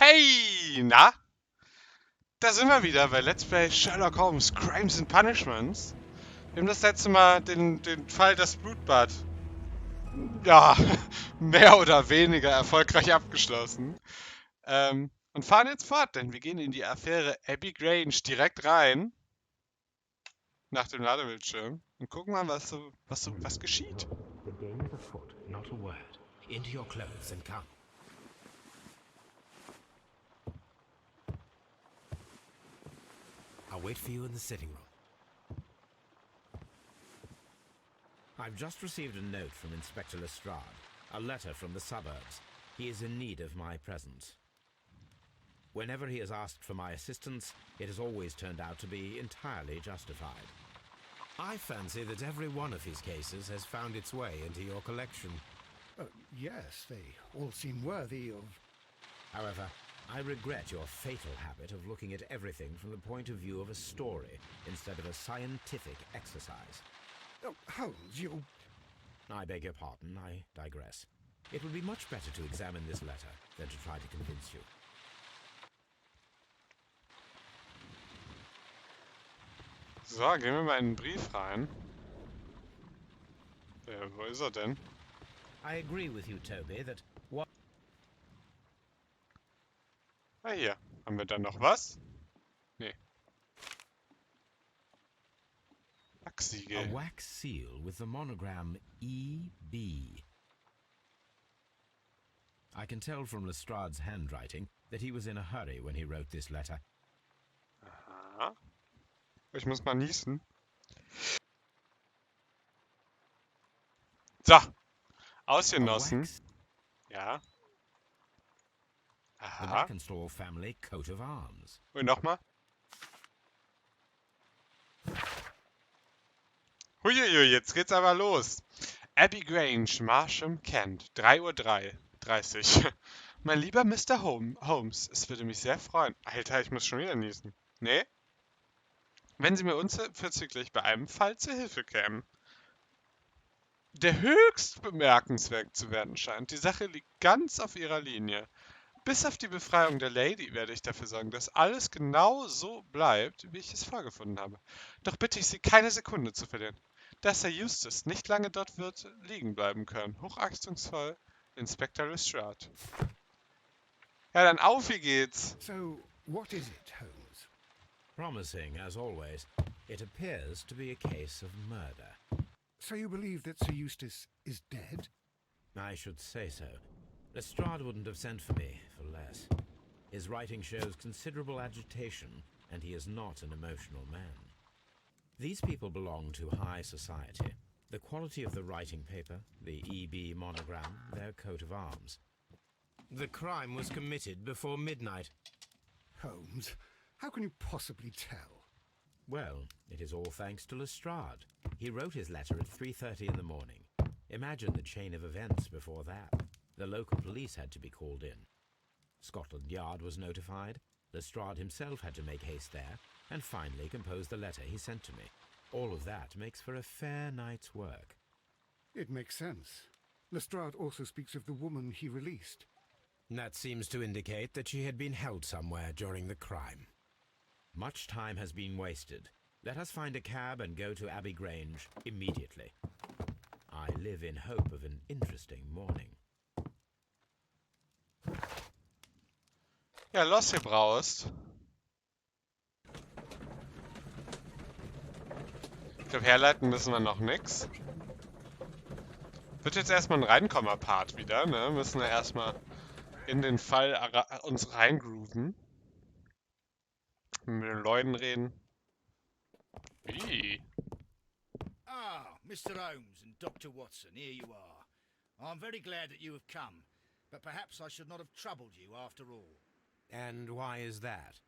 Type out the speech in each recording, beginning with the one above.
Hey, na? Da sind wir wieder bei Let's Play Sherlock Holmes Crimes and Punishments. Wir haben das letzte Mal den Fall das Blutbad, ja, mehr oder weniger erfolgreich abgeschlossen. Und fahren jetzt fort, denn wir gehen in die Affäre Abbey Grange direkt rein, nach dem Ladebildschirm, und gucken mal, was geschieht. The game is afoot, not a word. Into your clothes and come. I'll wait for you in the sitting room. I've just received a note from Inspector Lestrade, a letter from the suburbs. He is in need of my presence. Whenever he has asked for my assistance, it has always turned out to be entirely justified. I fancy that every one of his cases has found its way into your collection. Yes, they all seem worthy of... However, I regret your fatal habit of looking at everything from the point of view of a story instead of a scientific exercise. Oh, Holmes, you... I beg your pardon, I digress. It would be much better to examine this letter than to try to convince you. So, gehen wir mal in den Brief rein. Wo ist er denn? I agree with you, Toby, that what... Ah, hier. Haben wir dann noch was? Nee. A Wachsiegel. wax seal with the monogram E.B. I can tell from Lestrade's handwriting that he was in a hurry when he wrote this letter. Aha. Ich muss mal niesen. So. A Ausgenossen. wax... Ja. The Aha. Brackenstall family coat of arms. Und nochmal. Huiuiui, jetzt geht's aber los. Abbey Grange, Marsham, Kent, 3:30 Uhr. Mein lieber Mr. Holmes, es würde mich sehr freuen. Alter, ich muss schon wieder niesen. Nee? Wenn Sie mir unverzüglich bei einem Fall zur Hilfe kämen, der höchst bemerkenswert zu werden scheint. Die Sache liegt ganz auf Ihrer Linie. Bis auf die Befreiung der Lady werde ich dafür sorgen, dass alles genau so bleibt, wie ich es vorgefunden habe. Doch bitte ich Sie, keine Sekunde zu verlieren. Dass Herr Eustace nicht lange dort wird liegen bleiben können. Hochachtungsvoll, Inspector Lestrade. Ja, dann auf, wie geht's? So, what is it, Holmes? Promising, as always, it appears to be a case of murder. So you believe that Sir Eustace is dead? I should say so. Lestrade wouldn't have sent for me for less. His writing shows considerable agitation, and he is not an emotional man. These people belong to high society. The quality of the writing paper, the EB monogram, their coat of arms. The crime was committed before midnight. Holmes, how can you possibly tell? Well, it is all thanks to Lestrade. He wrote his letter at 3:30 in the morning. Imagine the chain of events before that. The local police had to be called in. Scotland Yard was notified. Lestrade himself had to make haste there, and finally compose the letter he sent to me. All of that makes for a fair night's work. It makes sense. Lestrade also speaks of the woman he released. That seems to indicate that she had been held somewhere during the crime. Much time has been wasted. Let us find a cab and go to Abbey Grange immediately. I live in hope of an interesting morning. Ja, los, ihr Braust. Ich glaube, herleiten müssen wir noch nix. Wird jetzt erstmal ein Reinkommer-Part wieder, ne? Müssen wir erstmal in den Fall uns reingrooven. Mit den Leuten reden. Wie? Ah, Mr. Holmes and Dr. Watson, here you are. I'm very glad that you have come, but perhaps I should not have troubled you after all. And why is that?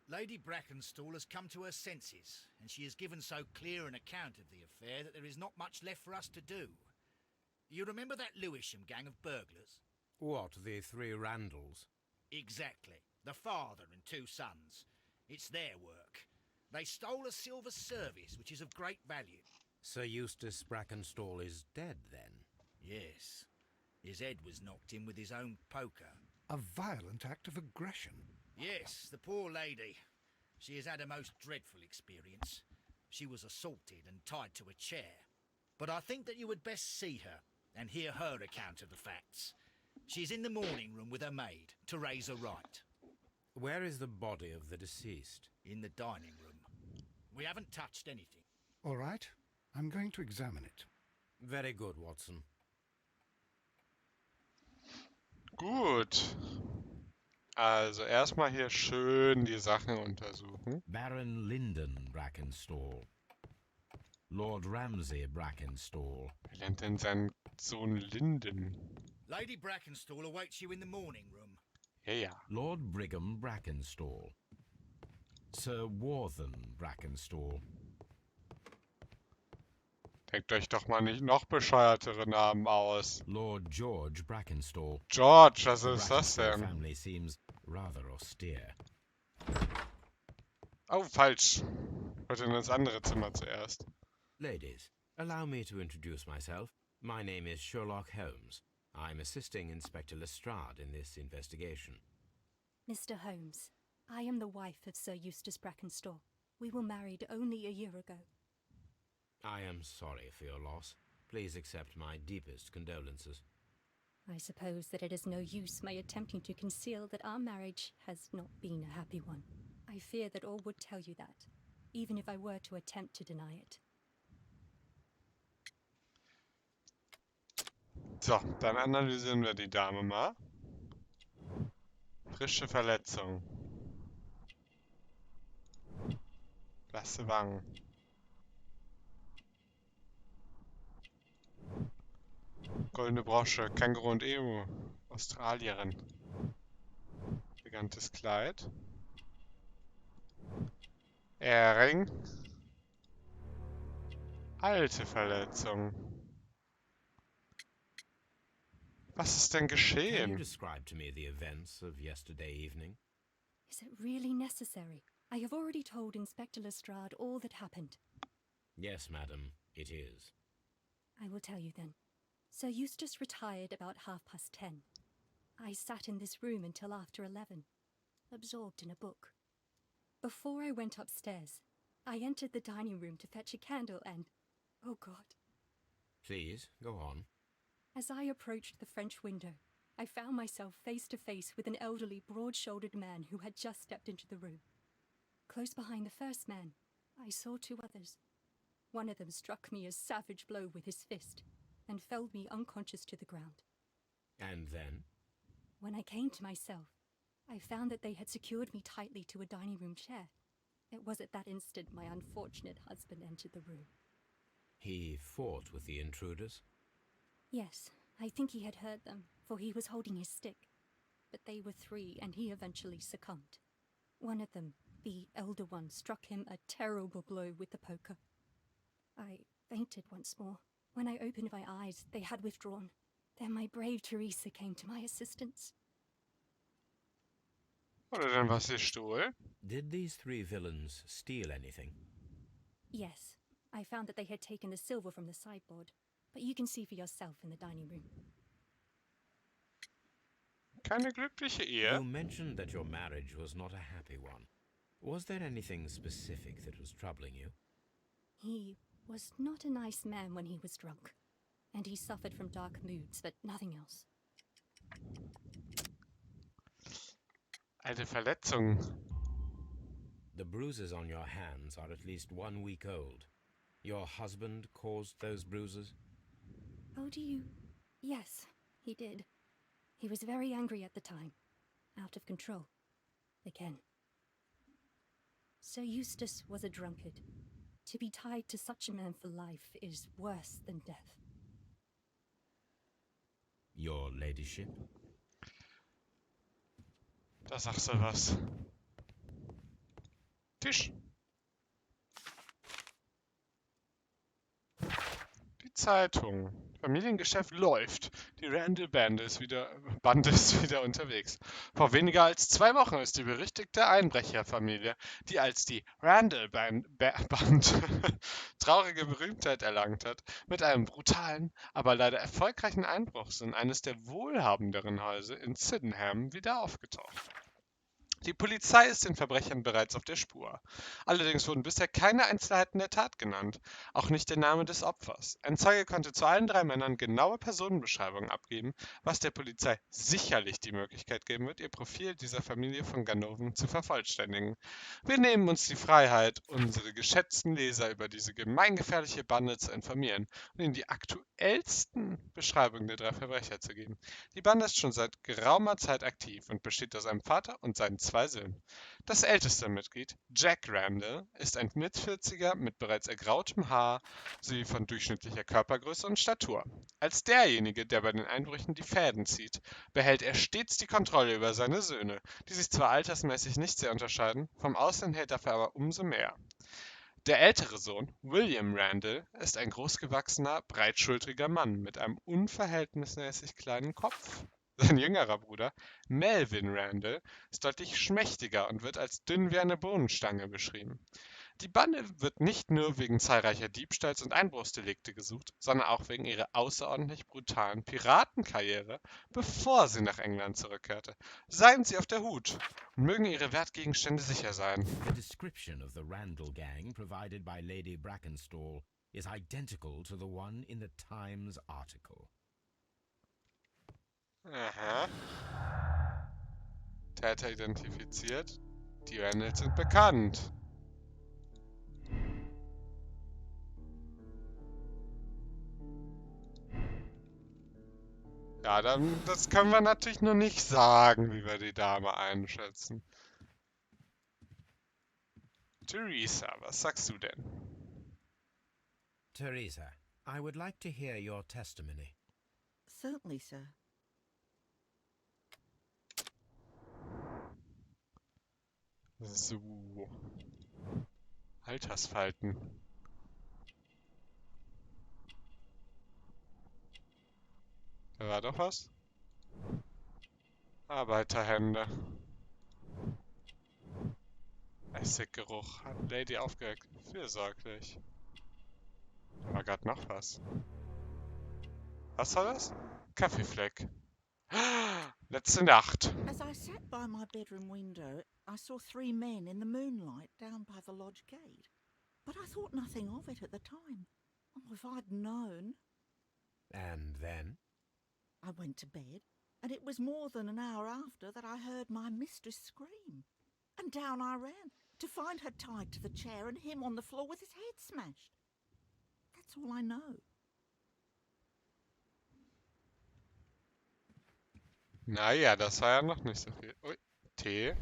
Lady Brackenstall has come to her senses, and she has given so clear an account of the affair that there is not much left for us to do. You remember that Lewisham gang of burglars? What, the three Randalls? Exactly. The father and two sons. It's their work. They stole a silver service, which is of great value. Sir Eustace Brackenstall is dead, then? Yes. His head was knocked in with his own poker. A violent act of aggression. Yes, the poor lady. She has had a most dreadful experience. She was assaulted and tied to a chair. But I think that you would best see her and hear her account of the facts. She's in the morning room with her maid, Teresa Wright. Where is the body of the deceased? In the dining room. We haven't touched anything. All right, I'm going to examine it. Very good, Watson. Gut. Also erstmal hier schön die Sachen untersuchen. Baron Lyndon Brackenstall. Lord Ramsay Brackenstall. Wie nennt denn sein Sohn Linden? Lady Brackenstall awaits you in the morning room. Ja, ja. Lord Brigham Brackenstall. Sir Warthen Brackenstall. Denkt euch doch mal nicht noch bescheuertere Namen aus. Lord George Brackenstall. George, was The ist das Brackenstall denn? family seems rather austere. Oh, falsch. Ich wollte in das andere Zimmer zuerst. Ladies, allow me to introduce myself. My name is Sherlock Holmes. I'm assisting Inspector Lestrade in this investigation. Mr. Holmes, I am the wife of Sir Eustace Brackenstall. We were married only a year ago. I am sorry for your loss. Please accept my deepest condolences. I suppose that it is no use my attempting to conceal that our marriage has not been a happy one. I fear that all would tell you that, even if I were to attempt to deny it. So, dann analysieren wir die Dame mal. Frische Verletzung. Blasse Wangen. Goldene Brosche, Känguru und Emu. Australierin. Elegantes Kleid. Ehering. Alte Verletzung. Was ist denn Can you geschehen? describe to me the events of yesterday evening? Is it really necessary? I have already told Inspector Lestrade all that happened. Yes, madam, it is. I will tell you then. Sir Eustace retired about 10:30. I sat in this room until after 11, absorbed in a book. Before I went upstairs, I entered the dining room to fetch a candle and, oh God, Please, go on. as I approached the French window, I found myself face to face with an elderly, broad-shouldered man who had just stepped into the room. Close behind the first man, I saw two others. One of them struck me a savage blow with his fist and felled me unconscious to the ground. And then? When I came to myself, I found that they had secured me tightly to a dining room chair. It was at that instant my unfortunate husband entered the room. He fought with the intruders? Yes, I think he had heard them, for he was holding his stick. But they were three, and he eventually succumbed. One of them, the elder one, struck him a terrible blow with the poker. I fainted once more. When I opened my eyes, they had withdrawn. Then my brave Teresa came to my assistance. Oder dann was ihr Stuhl? Did these three villains steal anything? Yes, I found that they had taken the silver from the sideboard, but you can see for yourself in the dining room. Keine glückliche Ehe? You mentioned that your marriage was not a happy one. Was there anything specific that was troubling you? He was not a nice man when he was drunk, and he suffered from dark moods, but nothing else. Alte Verletzung. The bruises on your hands are at least 1 week old. Your husband caused those bruises? Oh, do you? Yes, he did. He was very angry at the time. Out of control. Again. Sir Eustace was a drunkard. To be tied to such a man for life is worse than death. Your ladyship? Da sagst du was. Tisch. Die Zeitung. Familiengeschäft läuft. Die Randall-Bande ist Bande ist wieder unterwegs. Vor weniger als 2 Wochen ist die berüchtigte Einbrecherfamilie, die als die Randall-Band traurige Berühmtheit erlangt hat, mit einem brutalen, aber leider erfolgreichen Einbruch in eines der wohlhabenderen Häuser in Sydenham wieder aufgetaucht. Die Polizei ist den Verbrechern bereits auf der Spur. Allerdings wurden bisher keine Einzelheiten der Tat genannt, auch nicht der Name des Opfers. Ein Zeuge konnte zu allen 3 Männern genaue Personenbeschreibungen abgeben, was der Polizei sicherlich die Möglichkeit geben wird, ihr Profil dieser Familie von Ganoven zu vervollständigen. Wir nehmen uns die Freiheit, unsere geschätzten Leser über diese gemeingefährliche Bande zu informieren und ihnen die aktuellsten Beschreibungen der 3 Verbrecher zu geben. Die Bande ist schon seit geraumer Zeit aktiv und besteht aus einem Vater und seinen 2 Söhnen. Das älteste Mitglied, Jack Randall, ist ein Mitvierziger mit bereits ergrautem Haar sowie von durchschnittlicher Körpergröße und Statur. Als derjenige, der bei den Einbrüchen die Fäden zieht, behält er stets die Kontrolle über seine Söhne, die sich zwar altersmäßig nicht sehr unterscheiden, vom Aussehen her dafür aber umso mehr. Der ältere Sohn, William Randall, ist ein großgewachsener, breitschultriger Mann mit einem unverhältnismäßig kleinen Kopf. Sein jüngerer Bruder, Melvin Randall, ist deutlich schmächtiger und wird als dünn wie eine Bohnenstange beschrieben. Die Bande wird nicht nur wegen zahlreicher Diebstahls- und Einbruchsdelikte gesucht, sondern auch wegen ihrer außerordentlich brutalen Piratenkarriere, bevor sie nach England zurückkehrte. Seien Sie auf der Hut und mögen Ihre Wertgegenstände sicher sein. The description of the Randall gang provided by Lady Brackenstall is identical to the one in the Times article. Aha. Täter identifiziert. Die Randalls sind bekannt. Ja, dann, das können wir natürlich nur nicht sagen, wie wir die Dame einschätzen. Theresa, was sagst du denn? Teresa, I would like to hear your testimony. Certainly, sir. So. Altersfalten. Da war doch was? Arbeiterhände. Essiggeruch. Hat Lady aufgeweckt. Fürsorglich. Da war gerade noch was. Was war das? Kaffeefleck. Letzte Nacht. As I sat by my bedroom window, I saw 3 men in the moonlight down by the lodge gate. But I thought nothing of it at the time. Oh, if I'd known. And then? I went to bed, and it was more than an hour after that I heard my mistress scream. And down I ran, to find her tied to the chair and him on the floor with his head smashed. That's all I know. Naja, das war ja noch nicht so viel. Ui, Tee.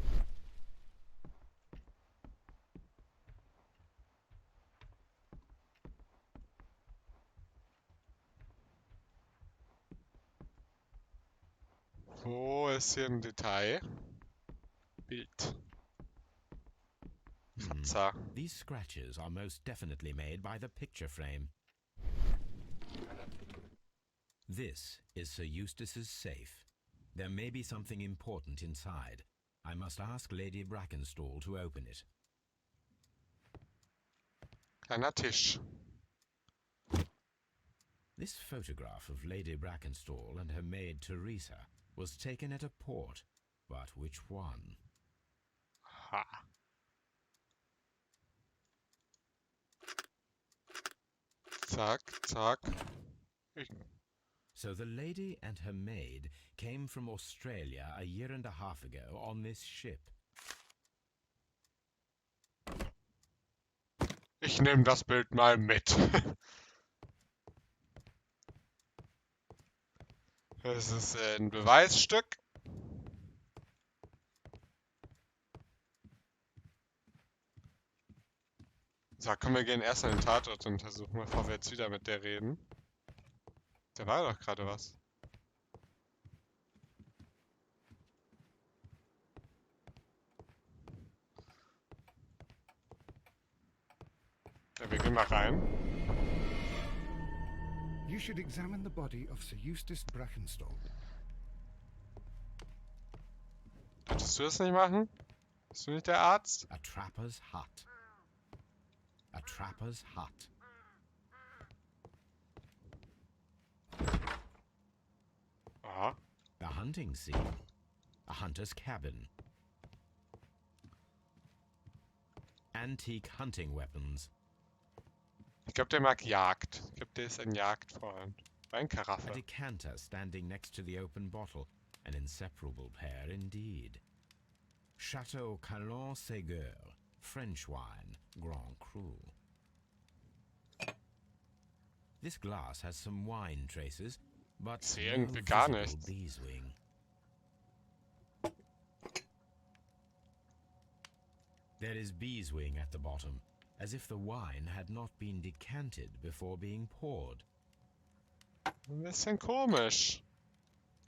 Wo ist hier ein Detail? Bild. Kratzer. These scratches are most definitely made by the picture frame. This is Sir Eustace's safe. There may be something important inside. I must ask Lady Brackenstall to open it. Kleiner Tisch. This photograph of Lady Brackenstall and her maid Teresa was taken at a port, but which one? Ha. Zack, zack. So the lady and her maid came from Australia a year and a half ago on this ship. Ich nehme das Bild mal mit. Das ist ein Beweisstück. So, komm, wir gehen erst an den Tatort untersuchen, bevor wir jetzt wieder mit der reden. Da war doch gerade was. Ja, wir gehen mal rein. You should examine the body of Sir Eustace Brackenstall. Würdest du das nicht machen? Bist du nicht der Arzt? A trapper's hut. A trapper's hut. Aha. A hunting scene. A hunter's cabin. Antique hunting weapons. Ich glaube, der mag Jagd. Ich glaube, der ist ein Jagdfreund. A Weinkaraffe. decanter standing next to the open bottle. An inseparable pair indeed. Chateau Calon Ségur. French wine. Grand Cru. This glass has some wine traces, but Ich sehe no irgendwie gar visible nichts. beeswing. There is beeswing at the bottom, as if the wine had not been decanted before being poured. Ein bisschen komisch.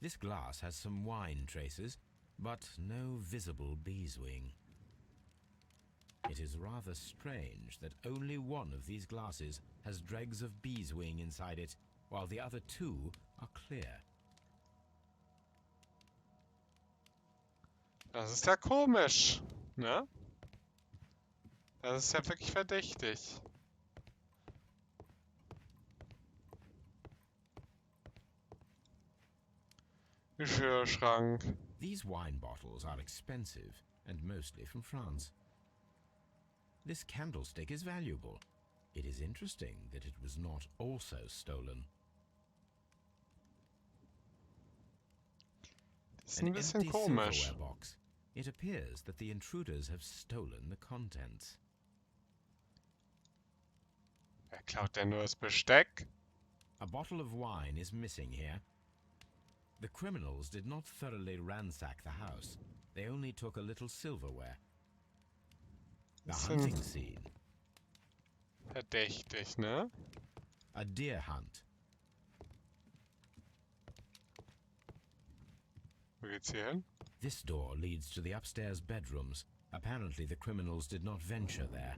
This glass has some wine traces, but no visible beeswing. It is rather strange that only one of these glasses has dregs of beeswing inside it, while the other two are clear. Das ist ja komisch, ne? Das ist ja wirklich verdächtig. Geschirrschrank. These wine bottles are expensive and mostly from France. This candlestick is valuable. It is interesting that it was not also stolen. Das ist An ein bisschen empty komisch. silverware box. It appears that the intruders have stolen the contents. Wer klaut denn nur das Besteck? A bottle of wine is missing here. The criminals did not thoroughly ransack the house. They only took a little silverware. The Bisschen hunting scene. verdächtig, ne? A deer hunt. Wo geht's hier hin? This door leads to the upstairs bedrooms. Apparently the criminals did not venture there.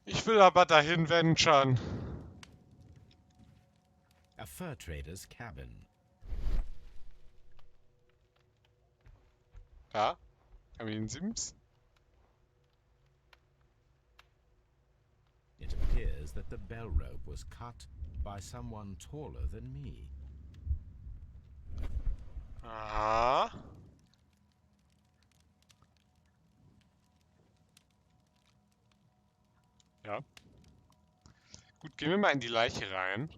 Ich will aber dahin venturen. A fur trader's cabin. Da? Kaminsims? It appears that the bell rope was cut by someone taller than me. Aha. Ja. Gut, gehen wir mal in die Leiche rein.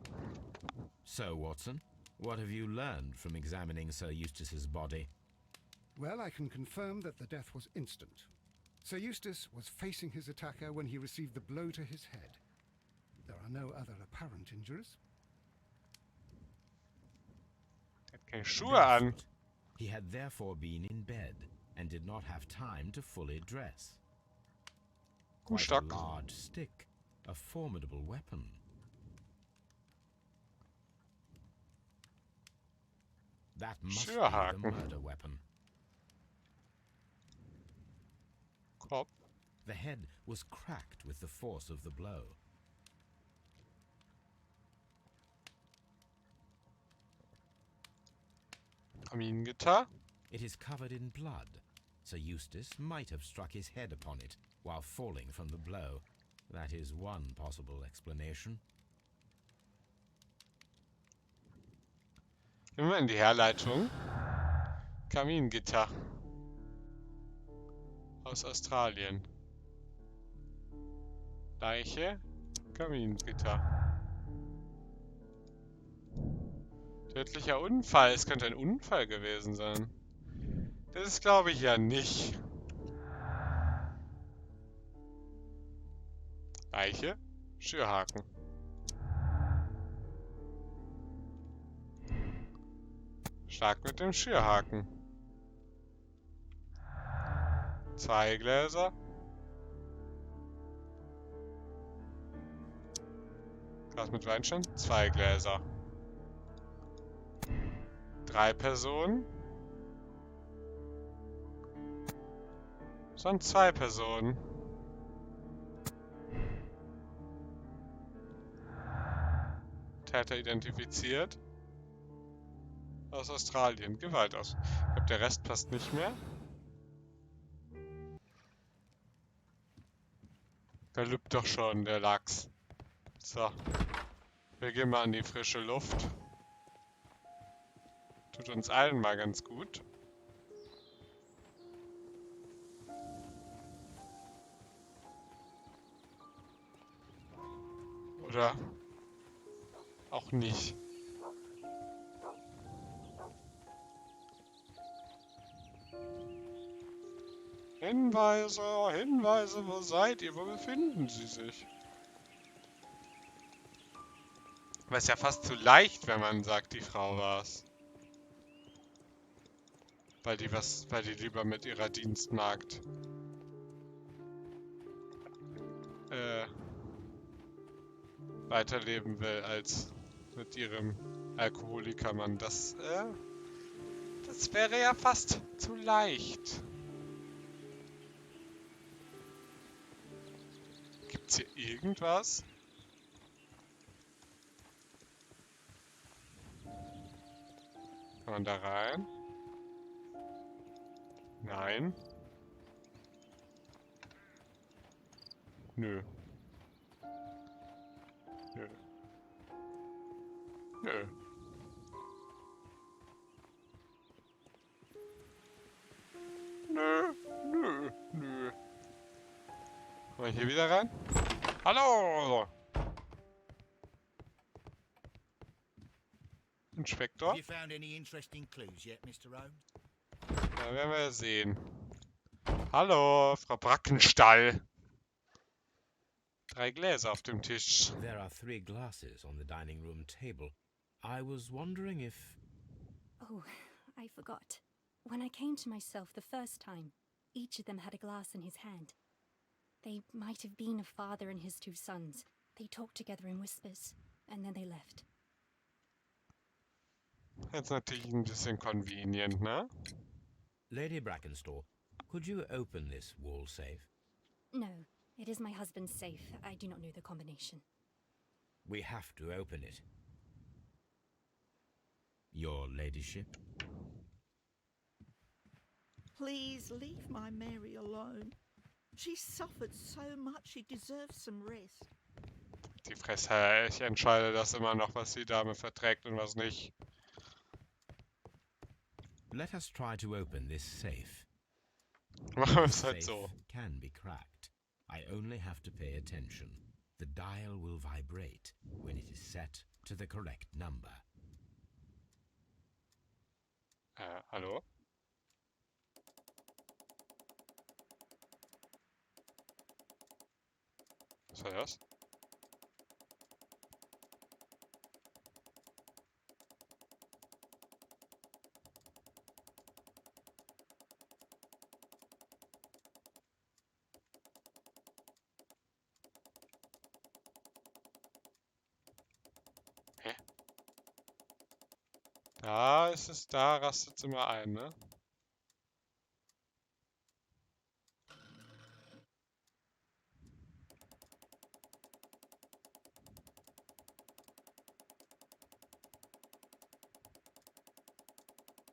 So, Watson, what have you learned from examining Sir Eustace's body? Well, I can confirm that the death was instant. Sir Eustace was facing his attacker when he received the blow to his head. There are no other apparent injuries. Er hat keine Schuhe an. Barefoot. He had therefore been in bed and did not have time to fully dress. Quite a Stock. large stick, a formidable weapon. That must be the Schürhaken. murder weapon. Kopf. The head was cracked with the force of the blow. Kamingitter. It is covered in blood. Sir Eustace might have struck his head upon it while falling from the blow. That is one possible explanation. Gehen wir in die Herleitung. Kamingitter. Aus Australien. Leiche. Kamingitter. Tödlicher Unfall. Es könnte ein Unfall gewesen sein. Das glaube ich ja nicht. Leiche. Schürhaken. Schlag mit dem Schürhaken. 2 Gläser. Glas mit Weinstand. 2 Gläser. 3 Personen. Sondern 2 Personen. Täter identifiziert. Aus Australien. Gewalt aus. Ich glaube, der Rest passt nicht mehr. Der lübt doch schon, der Lachs. So. Wir gehen mal an die frische Luft. Tut uns allen mal ganz gut. Oder auch nicht. Hinweise, Hinweise, wo seid ihr? Wo befinden sie sich? Aber ist ja fast zu leicht, wenn man sagt, die Frau war's. Weil die lieber mit ihrer Dienstmagd weiterleben will, als mit ihrem Alkoholikermann. Das wäre ja fast zu leicht. Gibt's hier irgendwas? Kann man da rein? Nein. Nö. Nö. Nö. Nö. Nö. Nö. Mal hier wieder rein? Hallo! Inspektor? Have you found any interesting clues yet, Mr. Holmes? Da werden wir ja sehen. Hallo, Frau Brackenstall. 3 Gläser auf dem Tisch. There are 3 glasses on the dining room table. I was wondering if... Oh, I forgot. When I came to myself the first time, each of them had a glass in his hand. They might have been a father and his 2 sons. They talked together in whispers, and then they left. Jetzt natürlich ein bisschen convenient, ne? Lady Brackenstall, could you open this wall safe? No, it is my husband's safe. I do not know the combination. We have to open it. Your ladyship? Please leave my Mary alone. She suffered so much, she deserves some rest. Die Fresse, ich entscheide das immer noch, was die Dame verträgt und was nicht. Let us try to open this safe. Machen wir es The halt safe so. can be cracked. I only have to pay attention. The dial will vibrate when it is set to the correct number. Hallo? Was war das? Hä? Da ist es, da rastet es immer ein, ne?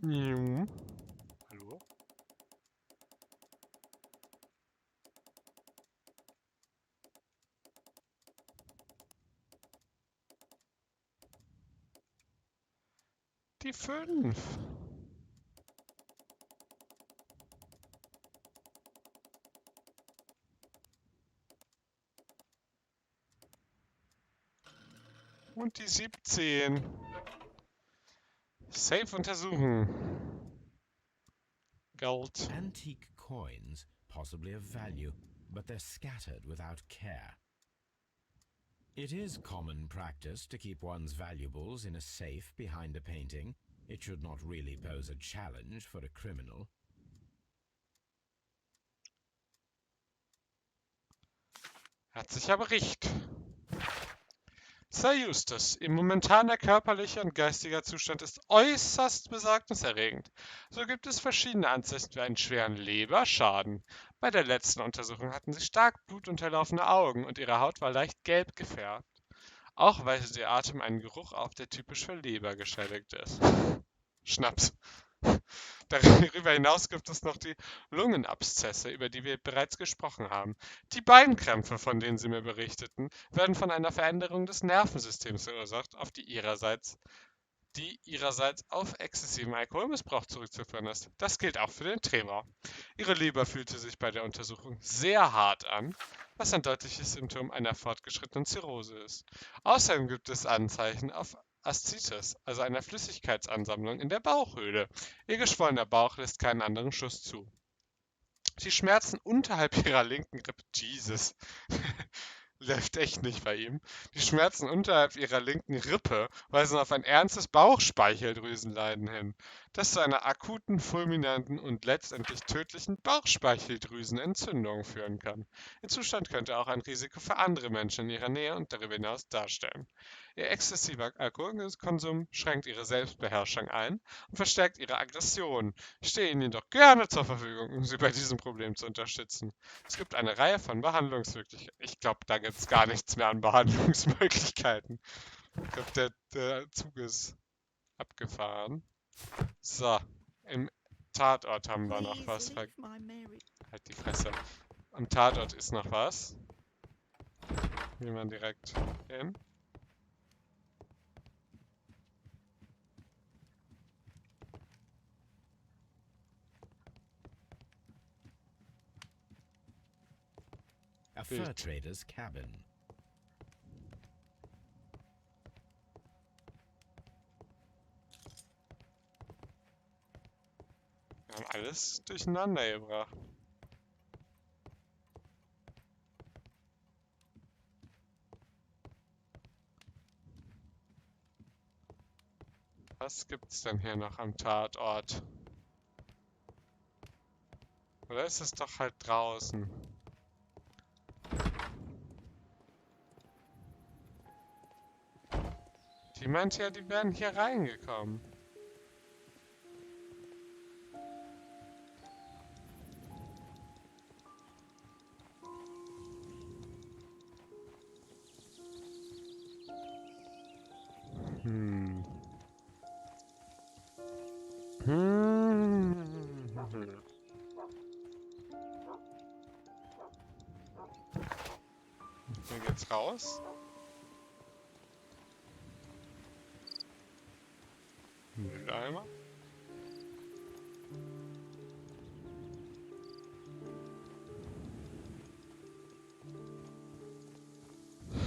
Mhm. Hallo? Die 5. Und die 17. Safe untersuchen. Geld. Antique coins, possibly of value, but they're scattered without care. It is common practice to keep one's valuables in a safe behind a painting. It should not really pose a challenge for a criminal. Herzlicher Bericht. Sir Eustace, Ihr momentaner körperlicher und geistiger Zustand ist äußerst besorgniserregend. So gibt es verschiedene Anzeichen für einen schweren Leberschaden. Bei der letzten Untersuchung hatten Sie stark blutunterlaufene Augen und Ihre Haut war leicht gelb gefärbt. Auch weitet ihr Atem einen Geruch auf, der typisch für Leber geschädigt ist. Schnaps. Darüber hinaus gibt es noch die Lungenabszesse, über die wir bereits gesprochen haben. Die Beinkrämpfe, von denen sie mir berichteten, werden von einer Veränderung des Nervensystems verursacht, die ihrerseits auf exzessiven Alkoholmissbrauch zurückzuführen ist. Das gilt auch für den Tremor. Ihre Leber fühlte sich bei der Untersuchung sehr hart an, was ein deutliches Symptom einer fortgeschrittenen Zirrhose ist. Außerdem gibt es Anzeichen auf Aszites, also einer Flüssigkeitsansammlung in der Bauchhöhle. Ihr geschwollener Bauch lässt keinen anderen Schuss zu. Die Schmerzen unterhalb ihrer linken Rippe, Jesus, läuft echt nicht bei ihm. Die Schmerzen unterhalb ihrer linken Rippe weisen auf ein ernstes Bauchspeicheldrüsenleiden hin, das zu einer akuten, fulminanten und letztendlich tödlichen Bauchspeicheldrüsenentzündung führen kann. Ihr Zustand könnte auch ein Risiko für andere Menschen in ihrer Nähe und darüber hinaus darstellen. Ihr exzessiver Alkoholkonsum schränkt ihre Selbstbeherrschung ein und verstärkt ihre Aggression. Ich stehe Ihnen jedoch gerne zur Verfügung, um Sie bei diesem Problem zu unterstützen. Es gibt eine Reihe von Behandlungsmöglichkeiten. Ich glaube, da gibt es gar nichts mehr an Behandlungsmöglichkeiten. Ich glaube, der Zug ist abgefahren. So, im Tatort haben wir noch was. Please leave my Mary. Halt die Fresse. Am Tatort ist noch was. Gehen wir direkt hin. A fur trader's cabin. Wir haben alles durcheinander gebracht. Was gibt's denn hier noch am Tatort? Oder ist es doch halt draußen? Die meinte ja, die wären hier reingekommen. Hm. Hier geht's raus. Mülleimer.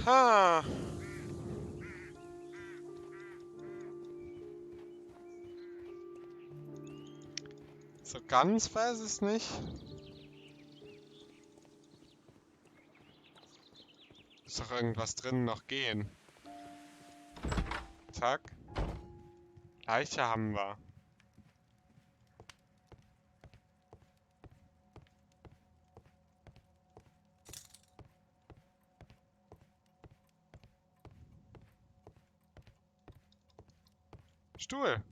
Ha! So ganz weiß es nicht. Muss doch irgendwas drin noch gehen. Zack. Leiche haben wir. Stuhl.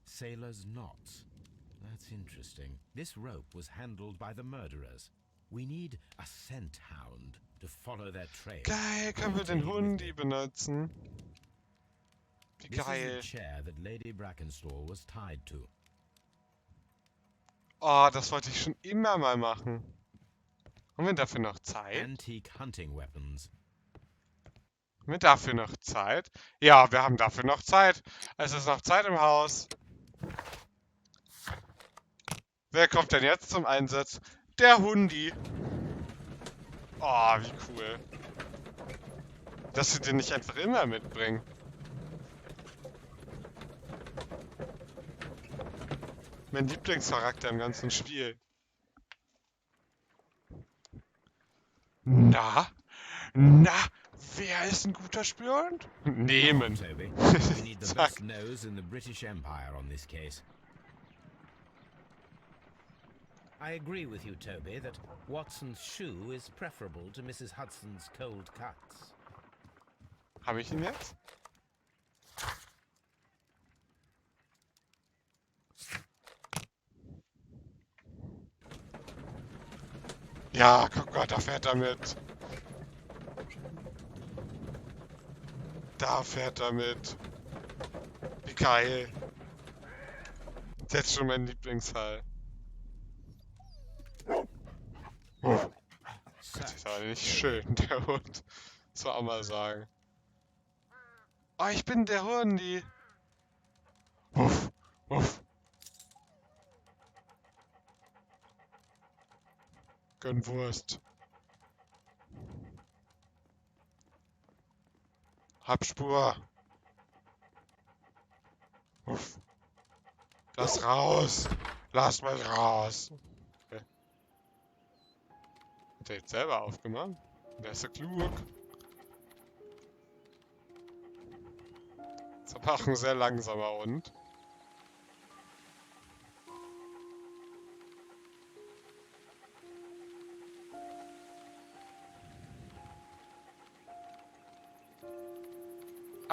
Sailor's knots. That's interesting. This rope was handled by the murderers. We need a scent hound to follow their trail. Geil, können wir den Hundi benutzen? Wie This is geil. the chair that Lady Brackenstall was tied to. Oh, das wollte ich schon immer mal machen. Haben wir dafür noch Zeit? Antique hunting weapons. Haben wir dafür noch Zeit? Ja, wir haben dafür noch Zeit. Es ist noch Zeit im Haus. Wer kommt denn jetzt zum Einsatz? Der Hundi. Oh, wie cool. Dass wir den nicht einfach immer mitbringen. Mein Lieblingscharakter im ganzen Spiel. Na? Na? Wer ist ein guter Spion? Nehmen. Toby, we need the Zack. best nose in the British Empire on this case. I agree with you, Toby, that Watson's shoe is preferable to Mrs. Hudson's cold cuts. Habe ich ihn jetzt? Ja, guck mal, da fährt er mit. Da fährt er mit. Wie geil. Das ist jetzt schon mein Lieblingsfall. Oh, das ist aber nicht schön, der Hund. Das war auch mal sagen. Oh, ich bin der Hundi. Wuff, wuff. Gönn Wurst. Hab Spur. Wuff. Lass raus. Lass mich raus. Okay. Hat er jetzt selber aufgemacht? Der ist so klug. Ist aber auch ein sehr langsamer Hund.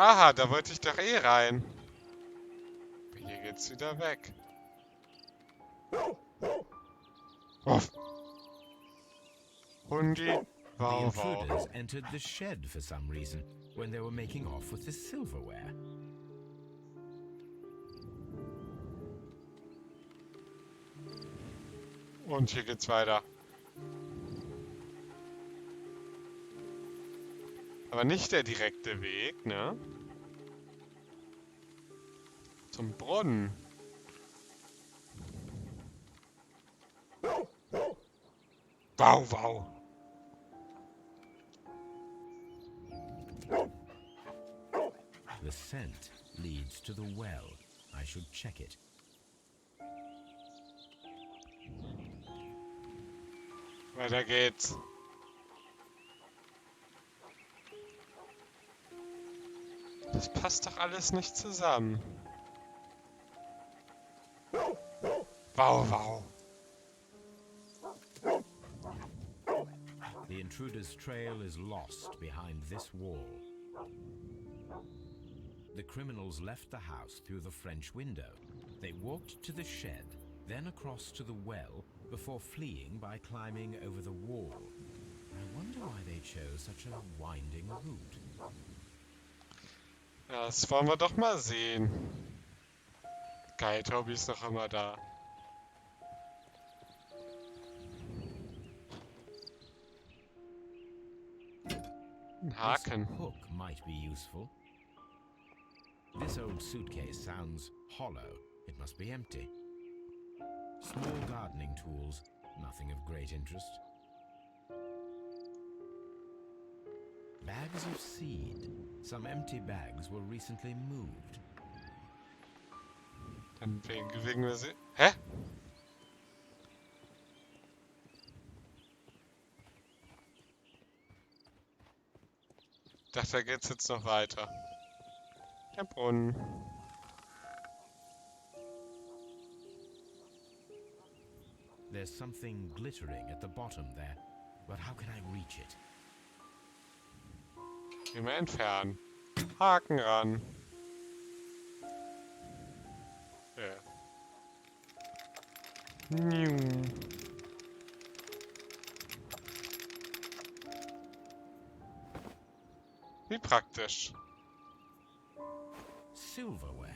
Aha, da wollte ich doch eh rein. Aber hier geht's wieder weg. Wuff. Hundi, The wow, wow. intruders entered the shed for some reason when they were making off with the silverware. Und hier geht's weiter. Aber nicht der direkte Weg, ne? Zum Brunnen. Wow, wow. The scent leads to the well. I should check it. Weiter geht's. Das passt doch alles nicht zusammen. Wow, wow. The intruder's trail is lost behind this wall. The criminals left the house through the French window. They walked to the shed, then across to the well, before fleeing by climbing over the wall. I wonder why they chose such a winding route. Ja, das wollen wir doch mal sehen. Geil, Tobi ist noch immer da. Ein Haken. This hook might be useful. This old suitcase sounds hollow. It must be empty. Small gardening tools, nothing of great interest. Bags of seed. Some empty bags were recently moved. Dann bewegen wir sie. Hä? Ich dachte, da geht's jetzt noch weiter. Der Brunnen. There's something glittering at the bottom there, but how can I reach it? Immer entfernen. Haken ran. Ja. Niu. Wie praktisch. Silverware.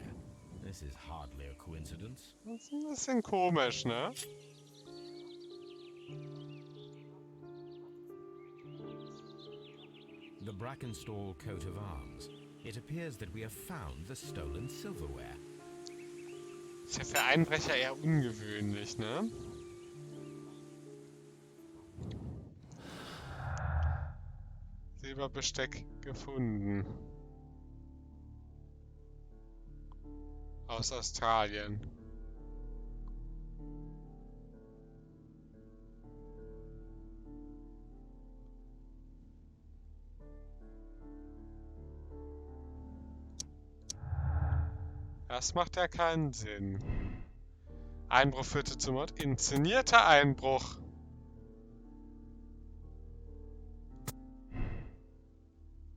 This is hardly a coincidence. Das ist ein bisschen komisch, ne? The Brackenstall coat of arms. It appears that we have found the stolen silverware. Ist ja für Einbrecher eher ungewöhnlich, ne? Silberbesteck gefunden. Aus Australien. Das macht ja keinen Sinn. Einbruch führte zum Mord. Inszenierter Einbruch.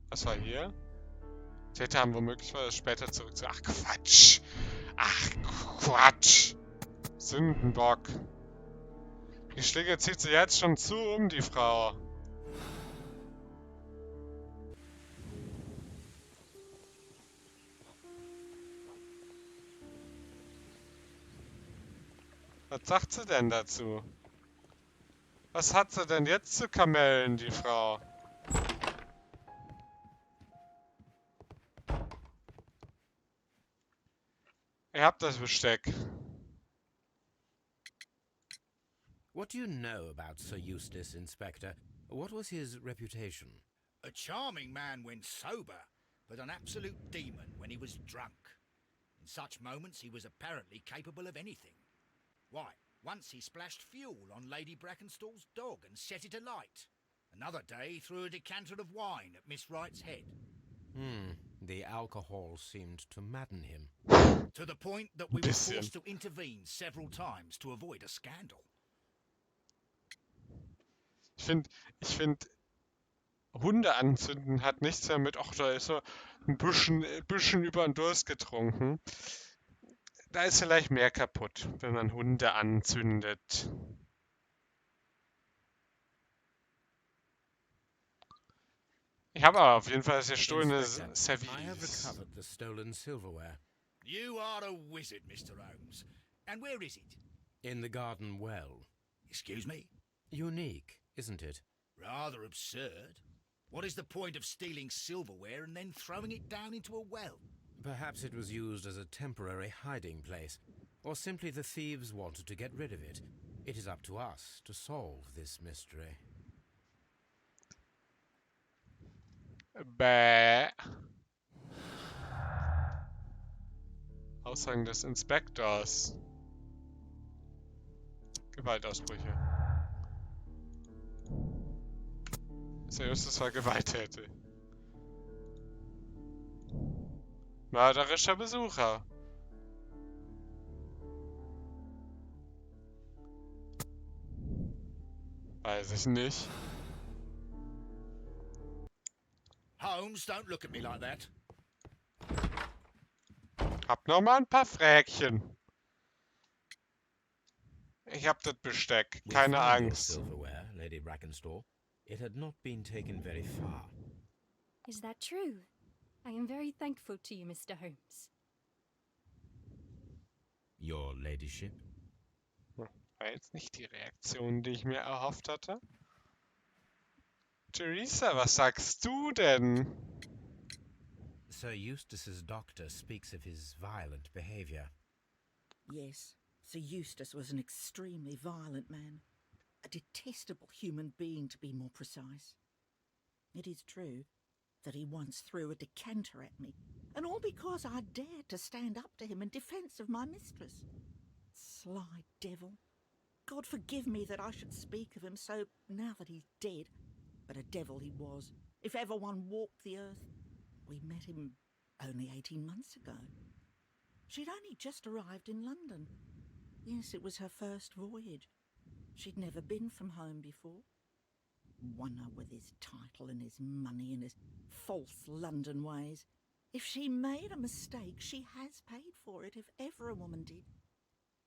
Was war hier? Täter haben womöglich später zurück zu... Ach Quatsch! Ach Quatsch! Sündenbock. Die Schläge zieht sie jetzt schon zu die Frau. Was sagt sie denn dazu? Was hat sie denn jetzt zu kamellen, die Frau? Ihr habt das Besteck. What do you know about Sir Eustace, Inspector? What was his reputation? A charming man when sober, but an absolute demon when he was drunk. In such moments he was apparently capable of anything. Why, once he splashed fuel on Lady Brackenstall's dog and set it alight. Another day he threw a decanter of wine at Miss Wright's head. The alcohol seemed to madden him. To the point that we were Bisschen. forced to intervene several times to avoid a scandal. Ich find, Hunde anzünden hat nichts mehr mit, ach, da ist so ein bisschen über den Durst getrunken. Da ist vielleicht mehr kaputt, wenn man Hunde anzündet. Ich habe aber auf jeden Fall das gestohlene Inspector, I have Service. recovered the stolen silverware You are a wizard, Mr. Holmes. And where is it? in the garden well. Excuse me? Unique, isn't it? Rather absurd. What is the point of stealing silverware and then throwing it down into a well? Perhaps it was used as a temporary hiding place, or simply the thieves wanted to get rid of it. It is up to us to solve this mystery. Bäh. Aussagen des Inspektors. Gewaltausbrüche. Seriöses war gewalttätig. Mörderischer Besucher. Weiß ich nicht. Holmes, don't look at me like that. Hab noch mal ein paar Fräkchen. Ich hab das Besteck. We Keine found your Angst. silverware, Lady Brackenstall. It had not been taken very far. Is that true? I am very thankful to you, Mr. Holmes. Your ladyship? War jetzt nicht die Reaktion, die ich mir erhofft hatte. Theresa, was sagst du denn? Sir Eustace's doctor speaks of his violent behavior. Yes, Sir Eustace was an extremely violent man. A detestable human being, to be more precise. It is true that he once threw a decanter at me, and all because I dared to stand up to him in defence of my mistress. Sly devil. God forgive me that I should speak of him so now that he's dead, but a devil he was, if ever one walked the earth. We met him only 18 months ago. She'd only just arrived in London. Yes, it was her first voyage. She'd never been from home before. Wonder with his title and his money and his false London ways. If she made a mistake, she has paid for it, if ever a woman did.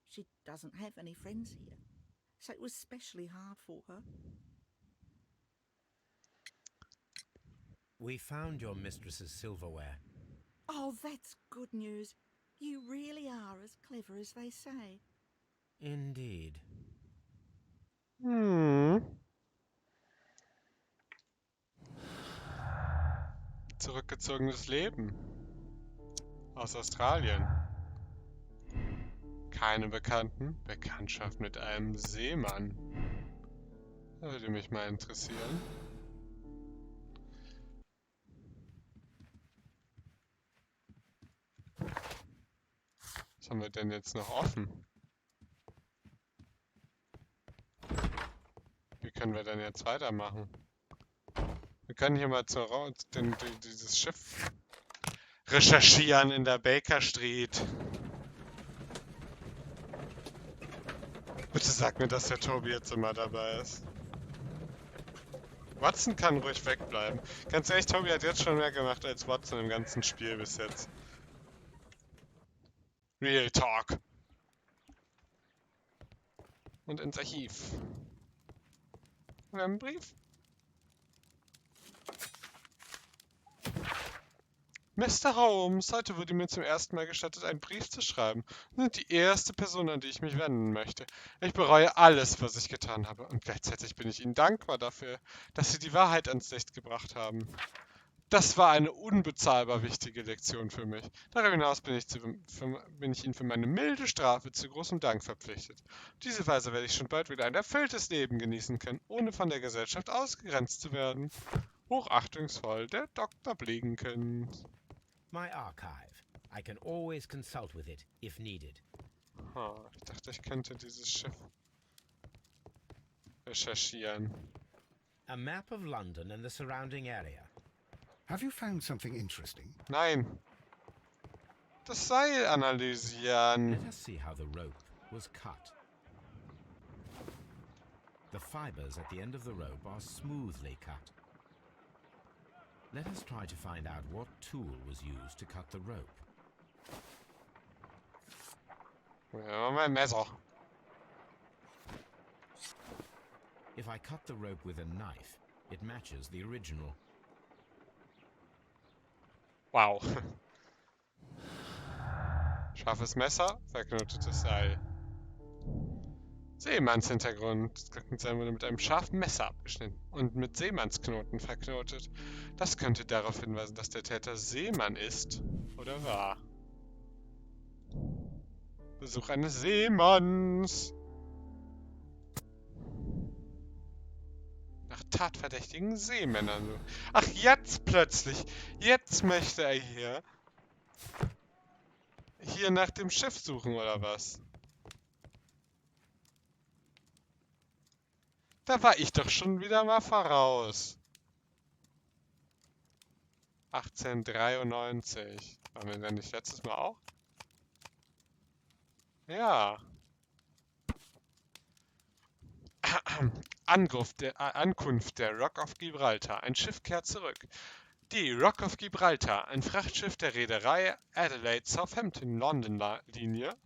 She doesn't have any friends here, so it was specially hard for her. We found your mistress's silverware. Oh, that's good news. You really are as clever as they say. Indeed. Zurückgezogenes Leben. Aus Australien. Keine Bekannten. Bekanntschaft mit einem Seemann. Das würde mich mal interessieren. Was haben wir denn jetzt noch offen? Wie können wir denn jetzt weitermachen? Wir können hier mal dieses Schiff recherchieren in der Baker Street. Bitte sag mir, dass der Toby jetzt immer dabei ist. Watson kann ruhig wegbleiben. Ganz ehrlich, Toby hat jetzt schon mehr gemacht als Watson im ganzen Spiel bis jetzt. Real Talk. Und ins Archiv. Wir haben einen Brief. Mr. Holmes, heute wurde mir zum ersten Mal gestattet, einen Brief zu schreiben. Sie sind die erste Person, an die ich mich wenden möchte. Ich bereue alles, was ich getan habe. Und gleichzeitig bin ich Ihnen dankbar dafür, dass Sie die Wahrheit ans Licht gebracht haben. Das war eine unbezahlbar wichtige Lektion für mich. Darüber hinaus bin ich Ihnen für meine milde Strafe zu großem Dank verpflichtet. Auf diese Weise werde ich schon bald wieder ein erfülltes Leben genießen können, ohne von der Gesellschaft ausgegrenzt zu werden. Hochachtungsvoll, der Dr. Blinken. My archive. I can always consult with it, if needed. Ich dachte, ich könnte dieses Schiff recherchieren. A map of London and the surrounding area. Have you found something interesting? Nein. Das Seil analysieren. Let us see how the rope was cut. The fibers at the end of the rope are smoothly cut. Let us try to find out what tool was used to cut the rope. Ja, mein Messer. If I cut the rope with a knife, it matches the original. Wow. Scharfes Messer, verknotetes Seil. Seemannshintergrund. Das Glockenseil wurde mit einem scharfen Messer abgeschnitten und mit Seemannsknoten verknotet. Das könnte darauf hinweisen, dass der Täter Seemann ist oder war. Besuch eines Seemanns. Nach tatverdächtigen Seemännern. Ach, jetzt plötzlich. Jetzt möchte er hier nach dem Schiff suchen, oder was? Da war ich doch schon wieder mal voraus. 1893. Waren wir denn nicht letztes Mal auch? Ja. Ankunft der Rock of Gibraltar. Ein Schiff kehrt zurück. Die Rock of Gibraltar, ein Frachtschiff der Reederei Adelaide Southampton London Linie,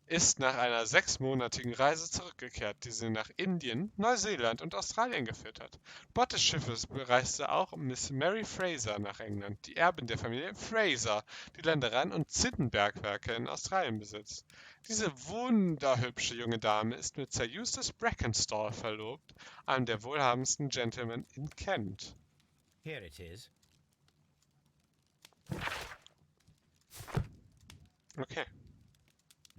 ist nach einer 6-monatigen Reise zurückgekehrt, die sie nach Indien, Neuseeland und Australien geführt hat. Bord des Schiffes bereiste auch Miss Mary Fraser nach England, die Erbin der Familie Fraser, die Ländereien und Zinnenbergwerke in Australien besitzt. Diese wunderhübsche junge Dame ist mit Sir Eustace Brackenstall verlobt, einem der wohlhabendsten Gentlemen in Kent. Here it is. Okay.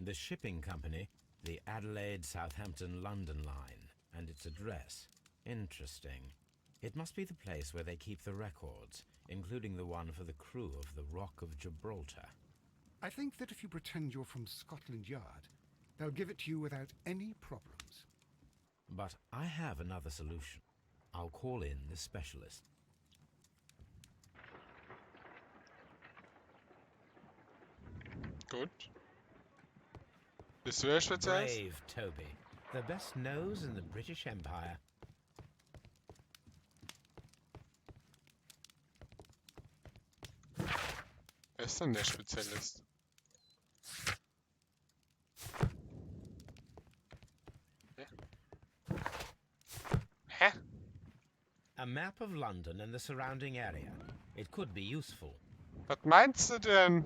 The shipping company, the Adelaide Southampton London line, and its address. Interesting. It must be the place where they keep the records, including the one for the crew of the Rock of Gibraltar. I think that if you pretend you're from Scotland Yard, they'll give it to you without any problems. But I have another solution. I'll call in the specialist. Gut. Bist du der Spezialist? Brave Toby. The best nose in the British Empire. Wer ist denn der Spezialist? Hä? A map of London and the surrounding area. It could be useful. Was meinst du denn?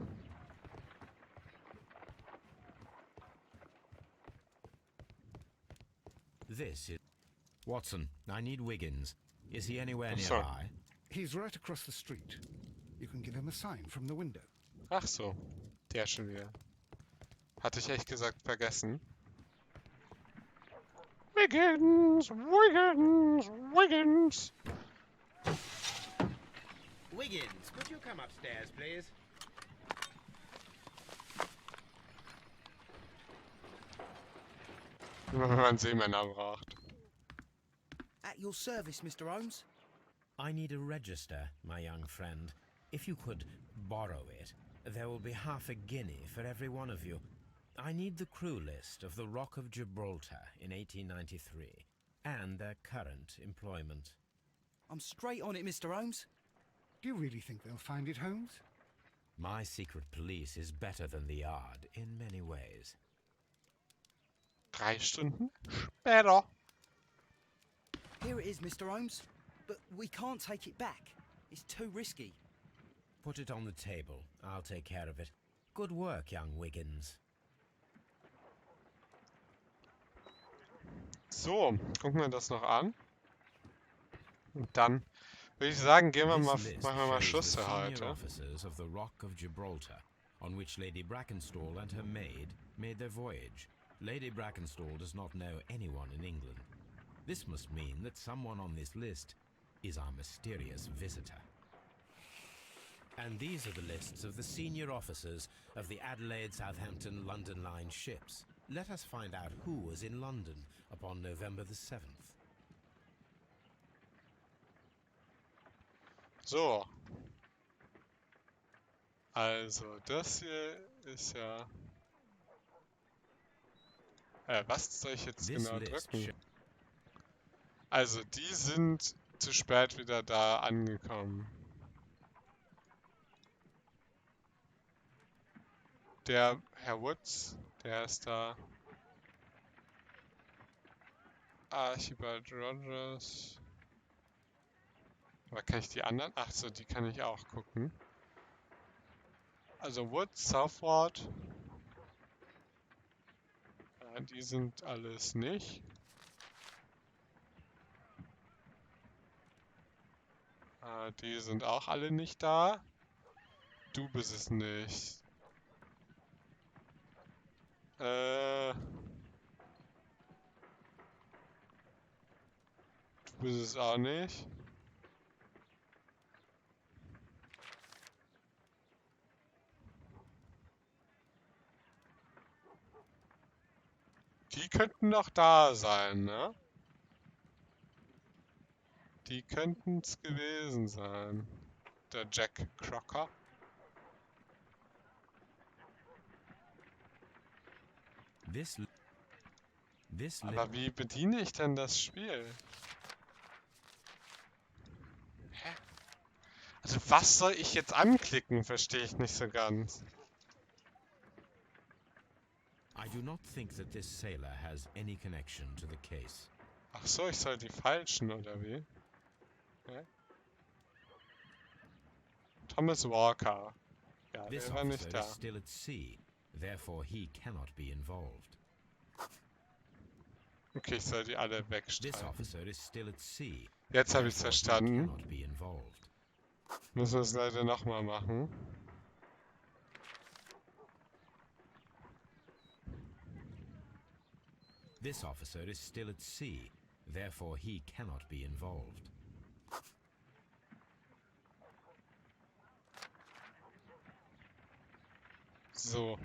This is... Watson, I need Wiggins. Is he anywhere Oh, sorry. nearby? He's right across the street. You can give him a sign from the window. Ach so, der schon wieder. Hatte ich echt gesagt vergessen. Wiggins, Wiggins, Wiggins. Wiggins, could you come upstairs, please? Nur wenn man Seemänner braucht. At your service, Mr. Holmes. I need a register, my young friend. If you could borrow it, there will be half a guinea for every one of you. I need the crew list of the Rock of Gibraltar in 1893 and their current employment. I'm straight on it, Mr. Holmes. Do you really think they'll find it, Holmes? My secret police is better than the Yard in many ways. 3 Stunden später. Here it is, Mr. Holmes. But we can't take it back. It's too risky. Put it on the table. I'll take care of it. Good work, young Wiggins. So, gucken wir das noch an. Und dann würde ich sagen, gehen wir This mal, list machen wir mal shows Schluss the für senior heute. officers of the Rock of Gibraltar, on which Lady Brackenstall and her maid made their voyage. Lady Brackenstall does not know anyone in England. This must mean that someone on this list is our mysterious visitor. And these are the lists of the senior officers of the Adelaide, Southampton, London Line ships. Let us find out who was in London upon November the 7th. So. Also, das hier ist ja... was soll ich jetzt This genau list drücken? Also, die sind zu spät wieder da angekommen. Der Herr Woods, der ist da. Archibald Rogers. Aber kann ich die anderen? Ach so, die kann ich auch gucken. Also Woods, Southward. Ja, die sind alles nicht. Die sind auch alle nicht da. Du bist es nicht. Du bist es auch nicht. Die könnten noch da sein, ne? Die könnten es gewesen sein. Der Jack Crocker. Aber wie bediene ich denn das Spiel? Hä? Also was soll ich jetzt anklicken? Verstehe ich nicht so ganz. I do not think that this sailor has any connection to the case. Ach so, ich soll die falschen, oder wie? Hä? Thomas Walker. Ja, This der war nicht officer da. is still at sea, therefore he cannot be involved. Okay, ich soll die alle This wegstreichen. officer is still at sea, Jetzt habe ich es therefore he verstanden. cannot be involved. Müssen wir es leider nochmal machen. This officer is still at sea, therefore he cannot be involved. So.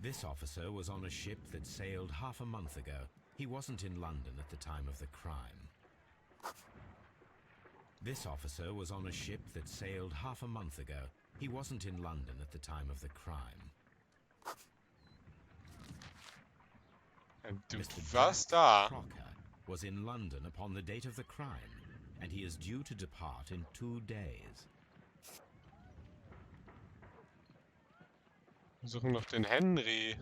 This officer was on a ship that sailed half a month ago. He wasn't in London at the time of the crime. This officer was on a ship that sailed half a month ago. He wasn't in London at the time of the crime. Du Mr. warst Jack da. Crocker was in London upon the date of the crime, and he is due to depart in 2 days. Wir suchen noch den Henry.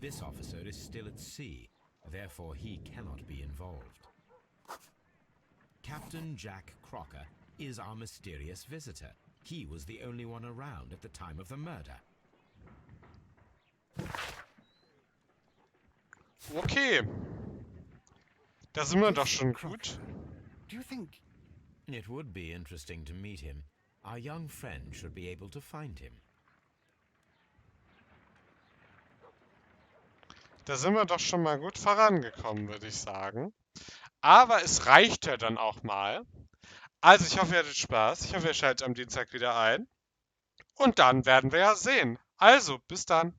This officer is still at sea, therefore he cannot be involved. Captain Jack Crocker is our mysterious visitor. He was the only one around at the time of the murder. Okay. Da sind wir doch schon gut. Do you think... It would be interesting to meet him. Our young friend should be able to find him. Da sind wir doch schon mal gut vorangekommen, würde ich sagen. Aber es reicht ja dann auch mal. Also ich hoffe, ihr hattet Spaß. Ich hoffe, ihr schaltet am Dienstag wieder ein. Und dann werden wir ja sehen. Also, bis dann.